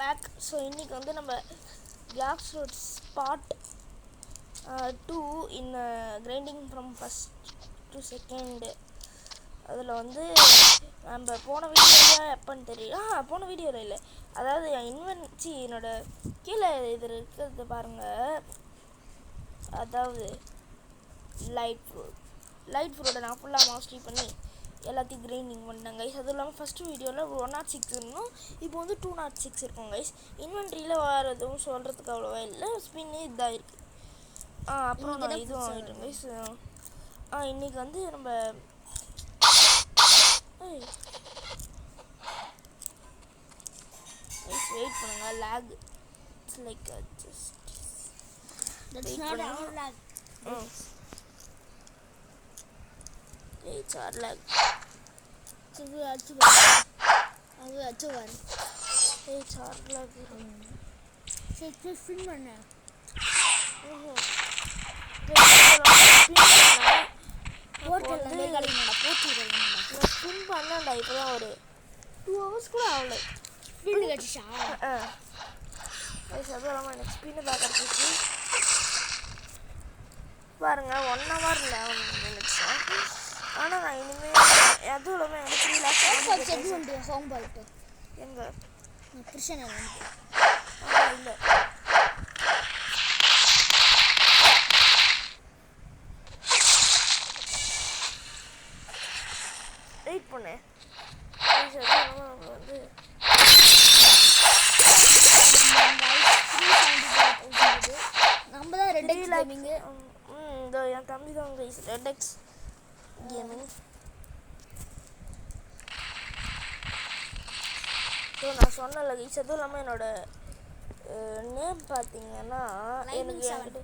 Back. So இன்றைக்கி வந்து நம்ம black fruits part 2 in grinding from first to second. அதில் வந்து நம்ம போன வீடியோவில் எப்போன்னு தெரியல, போன வீடியோவில் இல்லை, அதாவது என்னோட கீழே இது இருக்கிறது பாருங்கள். அதாவது லைட் ஃப்ரூட்டை நான் ஃபுல்லாக மாஸ்டரி பண்ணி எல்லாத்தையும் கிரைண்டிங் பண்ணிட்டேன் கைஸ். அதுவும் இல்லாமல் ஃபஸ்ட்டு வீடியோவில் 106 இருந்தோம், இப்போ வந்து 206 இருக்கும் கைஸ். இன்வென்ட்ரியில் வேறு எதுவும் சொல்கிறதுக்கு அவ்வளோவா இல்லை, ஸ்பின்னு இதாக இருக்குது. அப்புறம் நான் இதுவும் வாங்கிட்டேன் கைஸ். இன்றைக்கி வந்து நம்ம வெயிட் பண்ணுங்க, like it's like just That's not our lag. It's our lag. அது அச்சு வர It's our lag. சரி ஸ்பின் பண்ண ஸ்பின் பண்ணேன்டா. இப்போதான் ஒரு 2 hours கூட ஆகலை. ஸ்பின் கட்டிச்சா? அதுவும் இல்லாமல் எனக்கு ஸ்பின்னு பார்க்கறதுக்கு பாருங்கள் 1 hour 11 minutes தான். ஆனால் நான் இனிமேல் அதுவும் இல்லாமல் எனக்கு 3 lakhs ஹோம் பால்ட்டு எங்கே கிருஷ்ணன் இல்லை. வெயிட் பண்ணேன் வந்து நம்ம தான் ரெட் எக்ஸ் கேமிங். இந்த என் தம்பி தான் guys red X gaming. So நான் சொன்னல கைஸ். அதுவும் இல்லாமல் என்னோட நேம் பார்த்தீங்கன்னா எனக்கு என்கிட்ட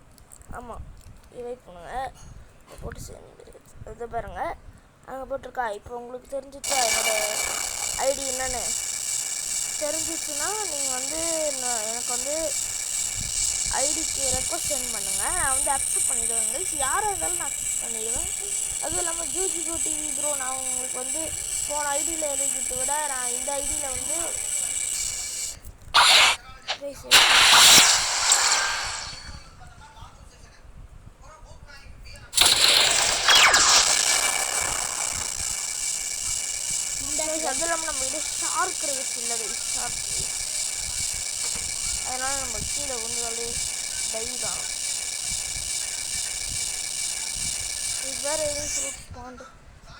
ஆமாம் வெயிட் பண்ணுங்க போட்டு சேர்ந்து இது பாருங்கள் அங்கே போட்டிருக்கா. இப்போ உங்களுக்கு தெரிஞ்சிச்சா என்னோட ஐடி என்னன்னு தெரிஞ்சிச்சுன்னா நீங்கள் வந்து எனக்கு வந்து ஐடிக்கு ரெக்வஸ்ட் சென்ட் பண்ணுங்கள், நான் வந்து அக்செப்ட் பண்ணிவிடுவேன் கைஸ். யாராக இருந்தாலும் நான் அக்செப்ட் பண்ணிடுவேன். அதுவும் இல்லாமல் ஜூஜிகோ டிவி ப்ரோ நான் உங்களுக்கு வந்து போன ஐடியில் எழுதிட்டு விட நான் இந்த ஐடியில் வந்து அதுவும் இல்லாமல் நம்ம இது ஷார்க் ரேஸ் இல்லை கைஸ், ஷார்க் ரேஸ். அதனால் நம்ம கீழே வந்து டை தான். வேறு எதுவும் ஃப்ரூட் பாண்டு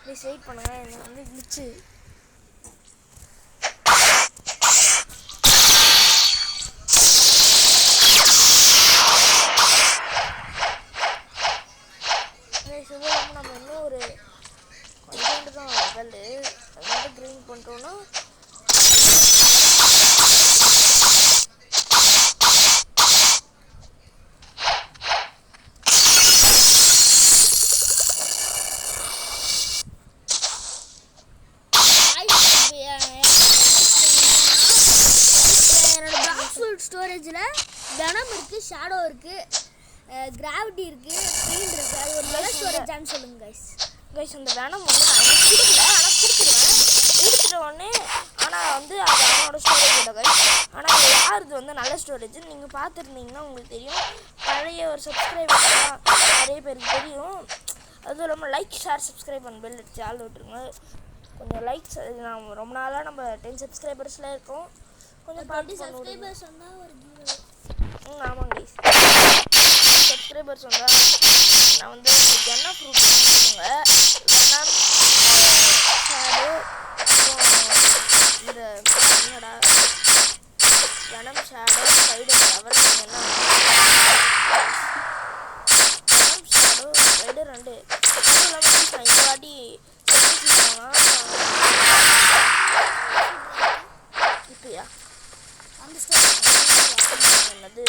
ப்ளீஸ் வெயிட் பண்ணுங்கள். எனக்கு வந்து கிளிச்சு நம்ம இன்னும் ஒரு கொஞ்சோண்டு தான் லெவலு. அது வந்து க்ரீன் பண்ணுறோன்னா ஸ்டோரேஜில் வெனம் இருக்குது, ஷேடோ இருக்குது, கிராவிட்டி இருக்குது, பெயிண்ட் இருக்குது. அது ஒரு நல்ல ஸ்டோரேஜான்னு சொல்லுங்கள் கைஸ். அந்த வெனம் வந்து நான் எனக்கு கொடுக்கல, ஆனால் கொடுத்துருவேன் கொடுத்துட்ட உடனே. ஆனால் வந்து அது அவனோட ஸ்டோரேஜ் இல்லை கைஸ். ஆனால் யாருது வந்து நல்ல ஸ்டோரேஜ் நீங்கள் பார்த்துருந்தீங்கன்னா உங்களுக்கு தெரியும். பழைய ஒரு சப்ஸ்கிரைபர்ஸ்லாம் நிறைய பேருக்கு தெரியும். அதுவும் இல்லாமல் லைக் ஷேர் சப்ஸ்கிரைப் பண்ண பெல் அடிச்சு ஆள் விட்டுருங்க. கொஞ்சம் லைக்ஸ் நான் ரொம்ப நாளாக நம்ம 10 சப்ஸ்கிரைபர்ஸில் இருக்கோம். கொஞ்சம் பார்த்து சப்ஸ்கிரைபர்ஸ் வந்தால் ஒரு ஆமாம் கைஸ். சப்ஸ்கிரைபர்ஸ் வந்தால் நான் வந்து உங்களுக்கு என்ன ஃப்ரூட் சொல்லுங்க. வெனம் ஷேடோ இந்த என்னடா வெனம் ஷேடோ ஸ்பைடர் லெவல் எல்லாம் வெனம் ஷேடோ ஸ்பைடர் 2 அதுவும் இல்லாமல் நான் இந்த வாட்டி இப்போயா என்னது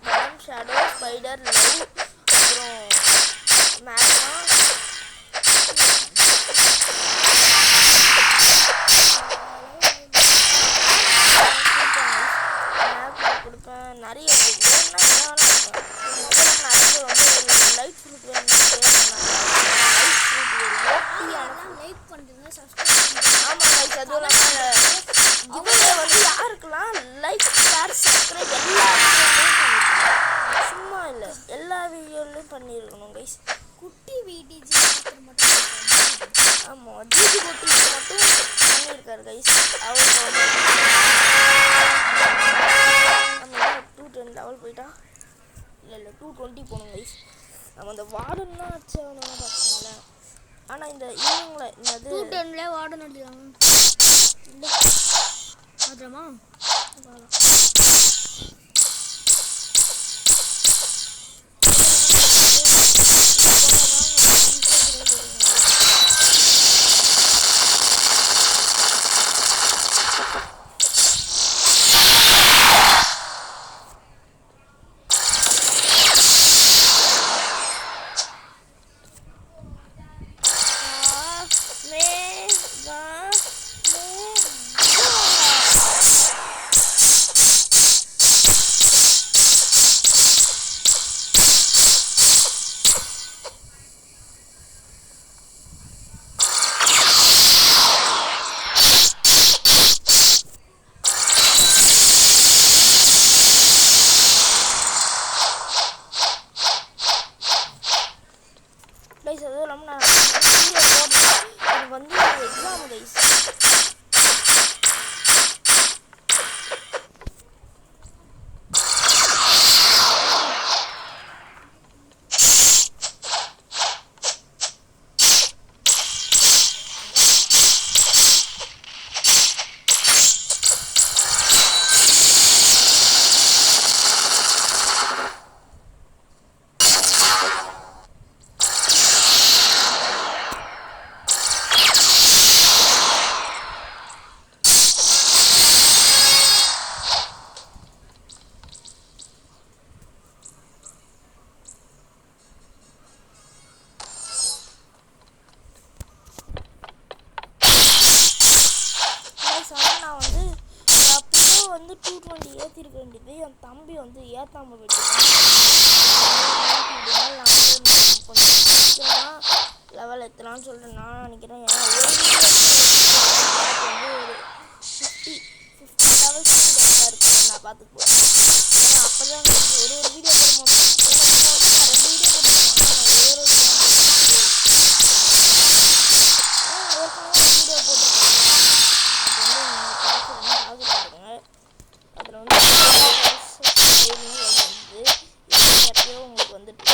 வெனம் ஷேடோ ஸ்பைடர் லவ் அப்புறம் மேக்னா கொடுப்பேன். நிறைய லைட் ஃப்ரூட் வேணும். லைக் பண்ணுறேன், சப்ஸ்கிரைப் பண்ணுறேன். ஆமாம் கைஸ். அதுவும் இல்லாமல் பண்ணியிருக்கணும் கைஸ். குட்டி VTG மட்டும் ஆமாம், ஜிஜி போட்டி மட்டும் பண்ணியிருக்காரு கைஸ். அவருக்கு வந்து நம்ம 210 லெவல் போயிட்டா இல்லை 220 போகணும் கைஸ். நம்ம அந்த வார்டன் தான் ஆச்சு அவனை பார்க்கணும்ல. ஆனால் இந்த ஈவினிங்கில் என்னது 210 வார்டன் அடிக்கிறாங்க இல்லை ஆதரமா கைஸ். அதுவும் இல்லாமல் நான் வீடியோ போடுறேன். எனக்கு வந்து எக்ஸாம் கைஸ். நான் வந்து அப்போ வந்து 220 ஏற்றிருக்க வேண்டியது என் தம்பி வந்து ஏற்றாமல் போயிட்டுருக்கான். நான் வந்து கொஞ்சம் சீக்கிரமாக லெவல் ஏற்றலான்னு சொல்லிட்டு நான் நினைக்கிறேன். ஏன்னா ஒரு வந்து ஒரு 50 லெவல் கரெக்டாக இருக்கும் நான் பார்த்துட்டு போகிறேன். ஏன்னா அப்போ தான் ஒரு வீடியோ போடும்போது நான் 2 வீடியோ போட்டுருக்கேன். ஒரு வீடியோ போட்டு அதில் வந்து எப்பயோ உங்களுக்கு வந்துட்டு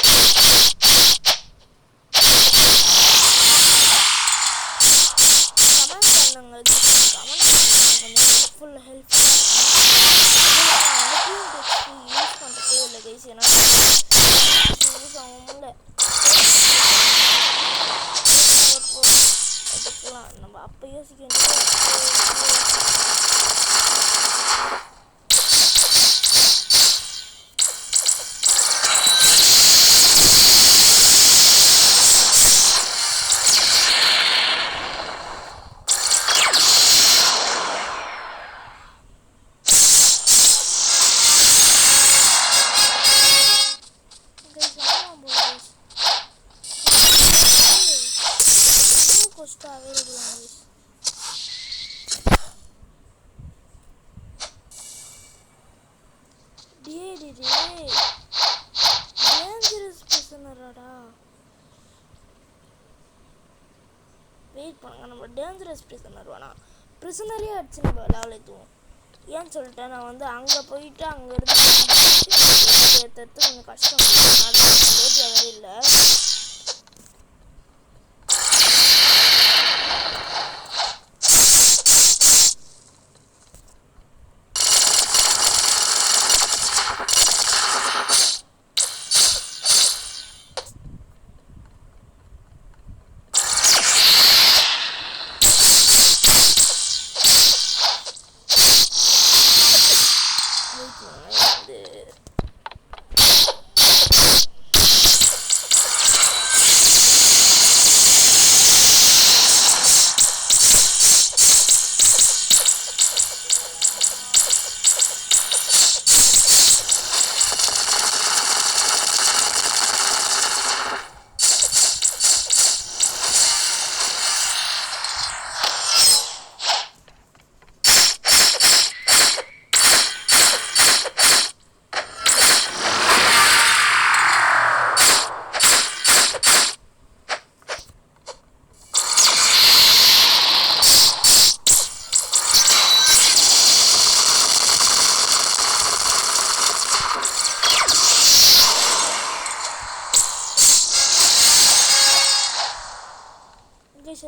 கமெண்ட் பண்ணுங்க. கமெண்ட் கொஞ்சம் ஹெல்ப்ஃபுல்லாக யூஸ் பண்ணுறதே இல்லை கைஸ். ஏன்னா யூஸ் ஆகும்ல அதுக்கெல்லாம் நம்ம அப்போ யோசிக்க வெயிட் பண்ணுங்க. நம்ம டேஞ்சரஸ் பிரிசனர் வேணாம், பிரிசனரே அடிச்சு நம்ம லெவல் ஏற்றுவோம். ஏன்னு சொல்லிட்டேன், நான் வந்து அங்கே போயிட்டு அங்கே இருந்து ஏற்றுறது கொஞ்சம் கஷ்டம். நாளைக்கு இல்லை.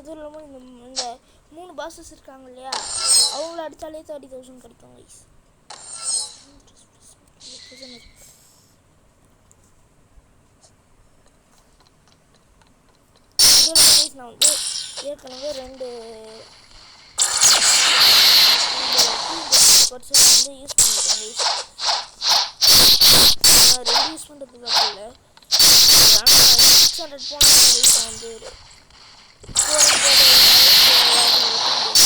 இதுவும் இல்லாமல் இந்த 3 பாஸஸ் இருக்காங்க இல்லையா, அவங்கள அடித்தாலே 30,000 கிடைக்கும் கைஸ். இதில் நான் வந்து ஏற்கனவே 2 பர்சன்ட் வந்து யூஸ் பண்ணியிருக்கேன் கைஸ். நான் 2 யூஸ் பண்ணுறது தப்பு இல்லை. ஆனால் 600 போனால் வந்து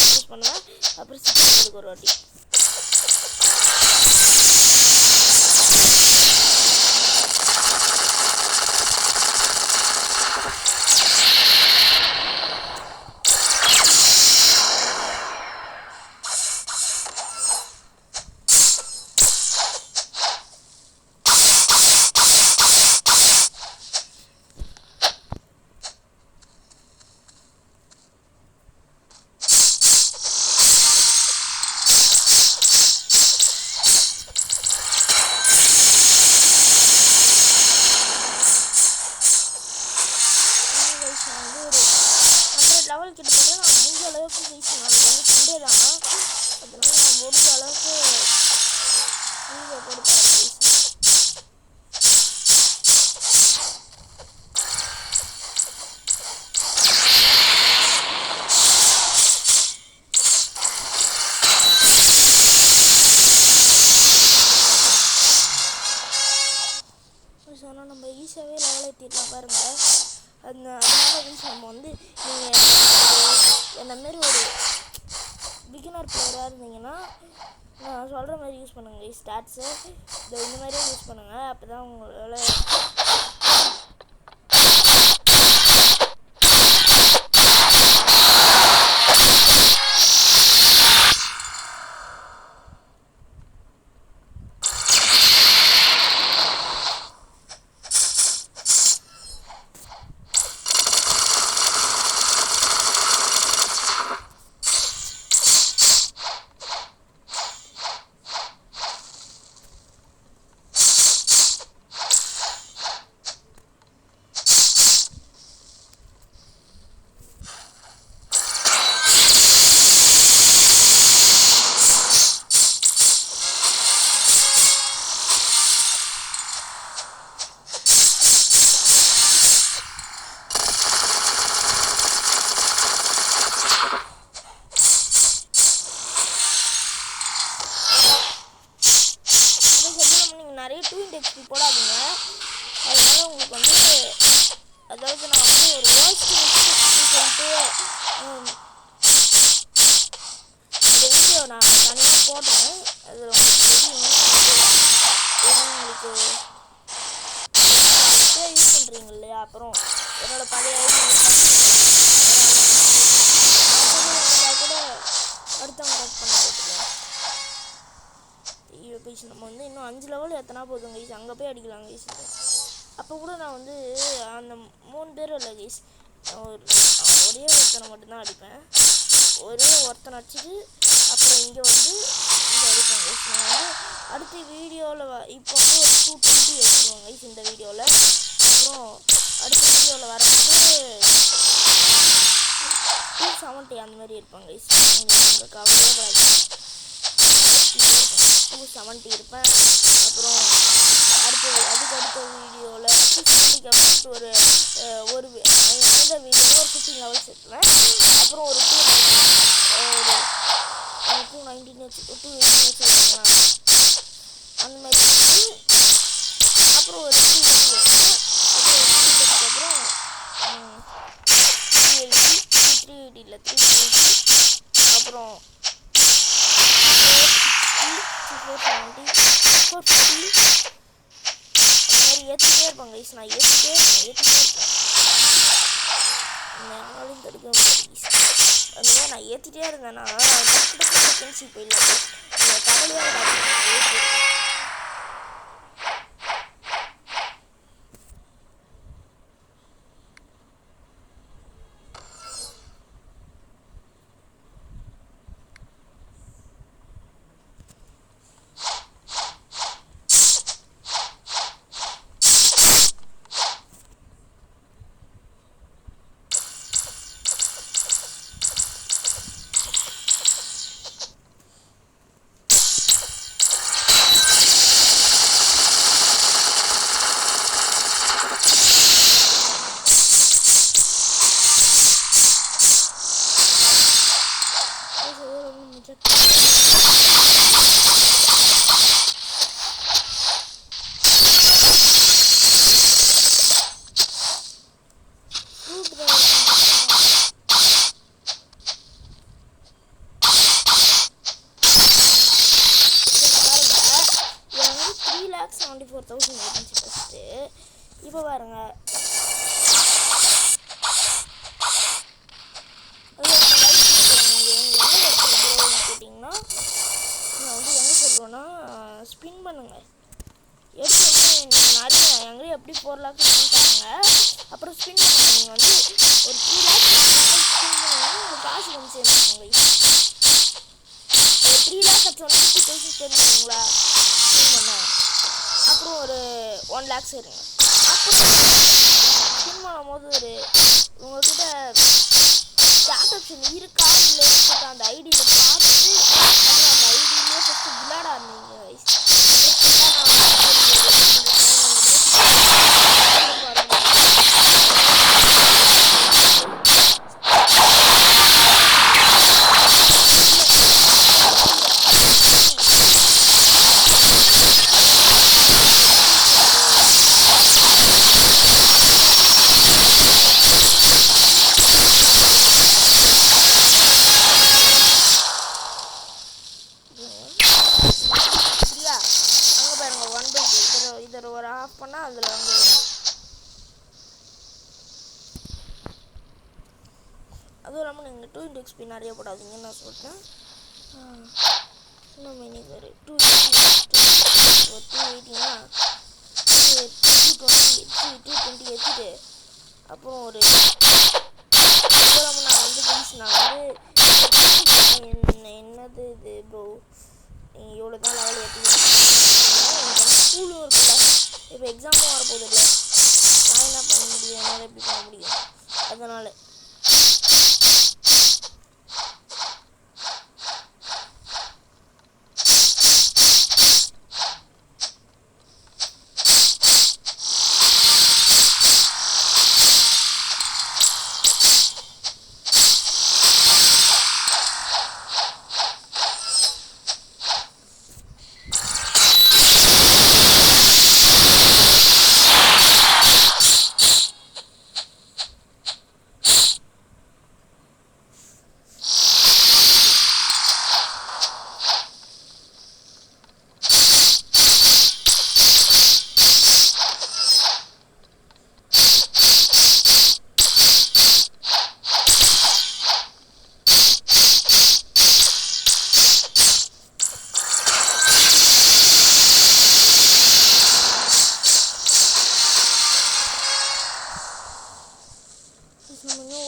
யூஸ் பண்ணுவேன். அப்புறம் 600 ஒரு வாட்டி. லெவல் கிட்டத்தட்ட நான் முடிஞ்ச அளவுக்கு கைஸ், நாளைக்கு வந்து சண்டே தான், அதனால நான் முடிஞ்ச அளவுக்கு வீடியோ போடுறேன் கைஸ். ஆனால் நம்ம ஈஸியாகவே லெவல் ஏற்றிடலாம் பாருங்க. அதனால கைஸ் நம்ம வந்து நீங்கள் என்ன மாரி ஒரு பிகினர் பிளேயராக இருந்தீங்கன்னா நான் சொல்கிற மாதிரி யூஸ் பண்ணுங்கள் கைஸ். ஸ்டாட்ஸு இந்த மாதிரியே யூஸ் பண்ணுங்கள். அப்போ தான் உங்களால் நிறைய 2 XP போடாதீங்க. அதனால உங்களுக்கு வந்து அதாவது நான் வந்து ஒரு வாய்ஸ் சொல்லிட்டு இந்த வீடியோ நான் தனியாக போடுறேன். அதில் உங்களுக்கு தெரியும். உங்களுக்கு யூஸ் பண்ணுறீங்க இல்லையா, அப்புறம் என்னோட பழைய கூட அடுத்தவங்க கட் பண்ண போட்டுருக்கேன். கைஸ் நம்ம வந்து இன்னும் 5 லெவல் எத்தனா போதும் கைஸ், அங்கே போய் அடிக்கலாம் கைஸ். அப்போ கூட நான் வந்து அந்த 3 பேர் இல்லை கைஸ், ஒரே ஒருத்தனை மட்டும்தான் அடிப்பேன். ஒரே ஒருத்தனை அடிச்சுட்டு அப்புறம் இங்கே வந்து இங்கே அடிப்பேன் கைஸ். நான் வந்து அடுத்த வீடியோவில் இப்போ வந்து ஒரு 220 வச்சுருவோம் கைஸ் இந்த வீடியோவில். அப்புறம் அடுத்த வீடியோவில் வரும்போது 270 அந்த மாதிரி இருப்பாங்க கைஸ். உங்களுக்கு கவலையே படாது. 270 இருப்பேன். அப்புறம் அதுக்கு அடுத்த வீடியோவில் 270க்கு அப்புறம் ஒரு அந்த வீடியோவில் ஒரு 15 லெவல்ஸ் எடுத்துவேன். அப்புறம் ஒரு 290 வச்சுருக்காங்களா அந்த மாதிரி அப்புறம் ஒரு 380 எடுத்துவேன். அப்புறம் 380 இல்லை 320 அப்புறம் 470 450 அந்த மாதிரி ஏற்றிட்டே இருப்பாங்க கைஸ். நான் ஏற்றிட்டே இருப்பேன். யாராலையும் தடுக்க முடியாது கைஸ். அந்த மாதிரி நான் ஏற்றிட்டே இருந்தேன்னா டக்கு செகண்ட்ஸி போயிடலாம் கைஸ். நீங்கள் கவலையாக 1,74,000 இருந்துச்சு ஃபஸ்ட்டு. இப்போ பாருங்க கேட்டிங்கன்னா நான் வந்து என்ன சொல்லுவேன்னா ஸ்பின் பண்ணுங்கள். எடுத்து வந்து நிறைய எங்கேயும் எப்படி 4 lakhs பண்ணிட்டாங்க. அப்புறம் ஸ்பின் பண்ணுங்க. நீங்கள் வந்து ஒரு 3 lakhs ஸ்பின் பண்ணிங்கன்னா உங்களுக்கு காசு வந்து சேர்ந்துருக்கோங்க. ஒரு 3 lakhs அப்புறம் 50,000 ஸ்பெண்ட் பண்ணுங்களா ஸ்பின் பண்ண. அப்புறம் ஒரு 1 lakhs இருங்க. அப்புறம் ஸ்பின் பண்ணும்போது ஒரு உங்கள்கிட்ட சாட் ஆப்ஷன் இருக்கா இல்லைன்னு அந்த ஐடியில் பார்த்துட்டு அப்புறம் அந்த ஐடியிலே ஃபஸ்ட்டு விளையாட ஆரம்பிங்க. இதில் ஒரு ஆஃப் பண்ணால் அதில் வந்து அதுவும் இல்லாமல் நீங்கள் 2 XP நிறைய போடாதீங்கன்னு நான் சொல்லிட்டேன். இன்னும் இன்னைக்கு ஒரு 280னா 220 ஏற்றிட்டு அப்புறம் ஒரு அதுவும் இல்லாமல் நான் வந்து என்னது இது ப்ரோ நீங்கள் இவ்வளோ தான் லெவல் ஏற்றிக்கிட்டு ஸ்கூலும் இருக்குல்ல. இப்போ எக்ஸாமும் வரப்போகுது இல்லை. நான் என்ன பண்ண முடியும், என்னால் எப்படி பண்ண முடியும்? அதனால்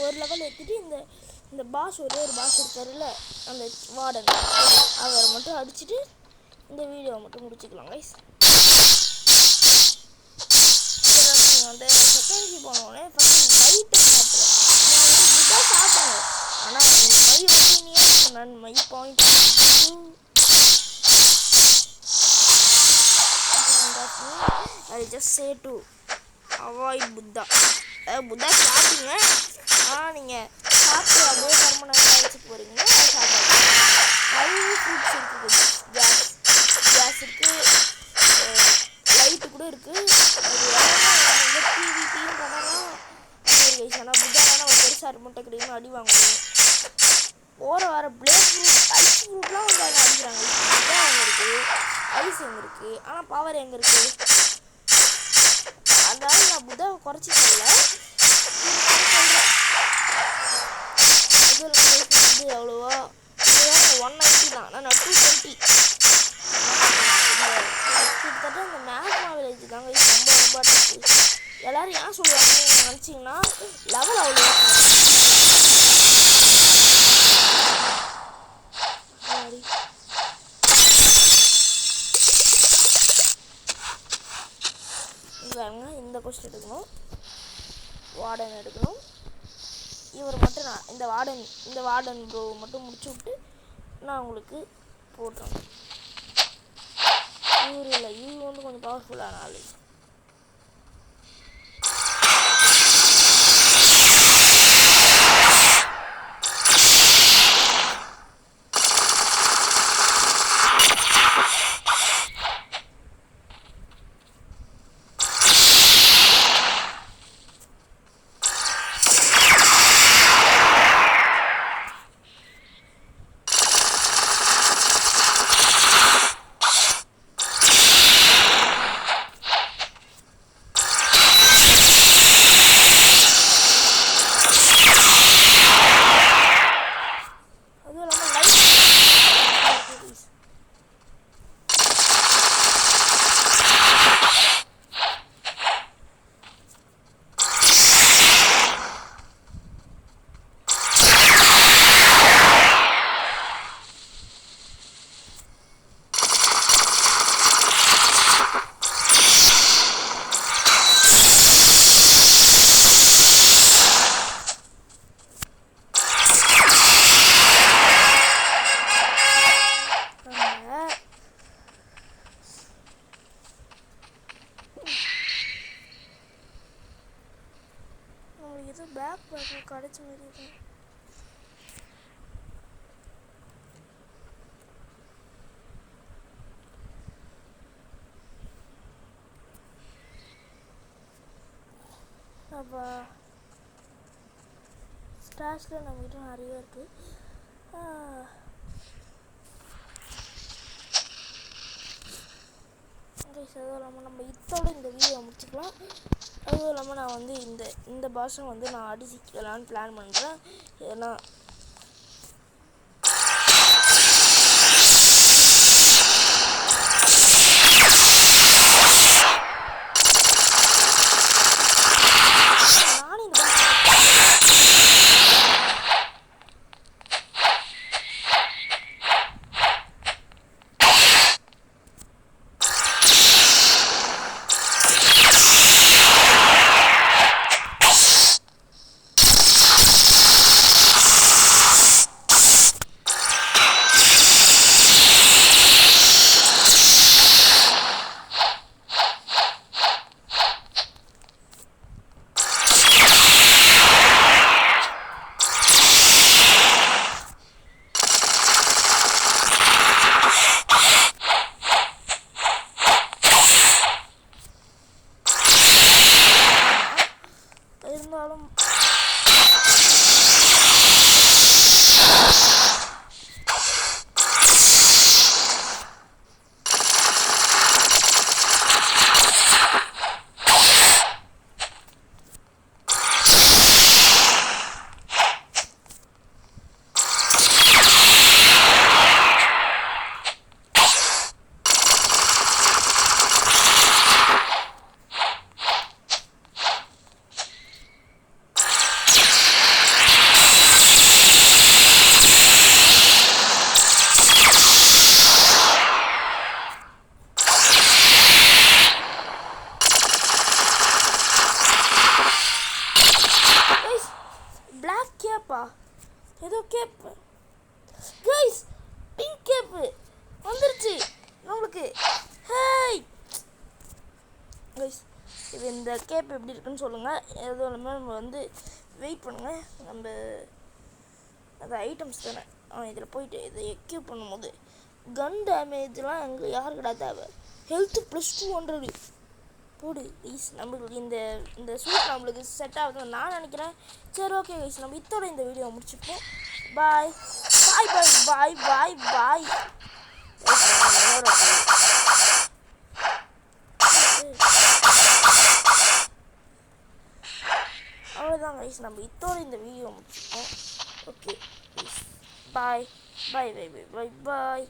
ஒரு லெவல் ஏற்றிட்டு இந்த பாஸ் ஒரே ஒரு பாஸ் இருக்காருல்ல அந்த வார்டன் அவரை மட்டும் அடிச்சுட்டு இந்த வீடியோவை மட்டும் முடிச்சுக்கலாம் கைஸ். நீங்கள் வந்து செகண்ட் போனோடனே ஃபஸ்ட்டு மைட்டை சாப்பிடுவேன். நீங்கள் வந்து குட்டாக சாப்பிடுங்க. ஆனால் அந்த மை வச்சுனியே நான் my point I just say to avoid Buddha. Buddha சாப்பிடுங்க. ஆனால் நீங்கள் சாப்பிட்டு அப்படியே பர்மனெண்ட்டாக வச்சு போகிறீங்கன்னா அது சாப்பிடாது. நிறைய ஃப்ரூட்ஸ் இருக்குது. கேஸ் இருக்குது, லைட்டு கூட இருக்குது. அது வந்து டிவியும் பண்ணலாம். ஆனால் புத்தானா ஒரு பெருசாக முட்டை கிடைக்கும் அடி வாங்குவோம். போகிற வர பிளேக் ஃப்ரூட் ஐஸ் ஃப்ரூட்லாம் வந்து அதில் அடிக்கிறாங்க. புத்தா எங்கே இருக்குது, ஐஸ் எங்கே இருக்குது, ஆனால் பவர் எங்கே இருக்குது? அதாவது நான் புத்தாவை குறைச்சி சொல்ல சொல்கிறேன். வந்து எவ்வளோவா 190 தான். நான் 220 கிட்டத்தட்ட இந்த மேக்மா வில்லேஜ் தாங்க ரொம்ப ரொம்ப டஃப். எல்லோரும் ஏன் சொல்லுவாங்கன்னு நீங்கள் நினச்சிங்கன்னா லெவல் அவ்வளோ இந்த கொஸ்ட் எடுக்கணும், வார்டன் எடுக்கணும். இவர் மட்டும் நான் இந்த வார்டன் ப்ரோ மட்டும் முடிச்சு விட்டு நான் உங்களுக்கு போடுறேன். இவர் இல்லை, இவர் வந்து கொஞ்சம் பவர்ஃபுல்லான ஆள். கிடைச்ச மாதிரி இருக்கும். அப்போ ஸ்டார்ஸில் நம்மகிட்ட நிறைய இருக்குது. அதுவும் இல்லாமல் நம்ம இதோட இந்த வீடியோ முடிச்சுக்கலாம். அதுவும் இல்லாமல் நான் வந்து இந்த பாஷம் வந்து நான் அடிச்சிக்கலான்னு பிளான் பண்ணுறேன். ஏன்னா இருந்தாலும் பிளாக் கேப்பா ஏதோ கேப்பு கைஸ், பிங்க் கேப்பு வந்துருச்சு நம்மளுக்கு. ஹேய் கைஸ், இது இந்த கேப் எப்படி இருக்குன்னு சொல்லுங்கள். எதுவும் இல்லாமல் நம்ம வந்து வெயிட் பண்ணுங்கள். நம்ம அது ஐட்டம்ஸ் தானே. இதில் போயிட்டு இதை எக்யூப் பண்ணும்போது கன் டேமேஜ்லாம் எங்களுக்கு யாருக்கிட்ட தேவை? ஹெல்த்து ப்ளஸ் 200 போடு கைஸ். நம்மளுக்கு இந்த சூட் நம்மளுக்கு செட் ஆகுதுன்னு நான் நினைக்கிறேன். சரி, ஓகே கைஸ், நம்ம இதோட இந்த வீடியோ முடிச்சுப்போம். பாய் பாய் பாய் பாய் பாய் பாய். அவ்வளோதான் கைஸ், நம்ம இதோட இந்த வீடியோ முடிச்சுப்போம். ஓகே கைஸ், பாய் பாய் பாய் பாய் பாய் பாய்.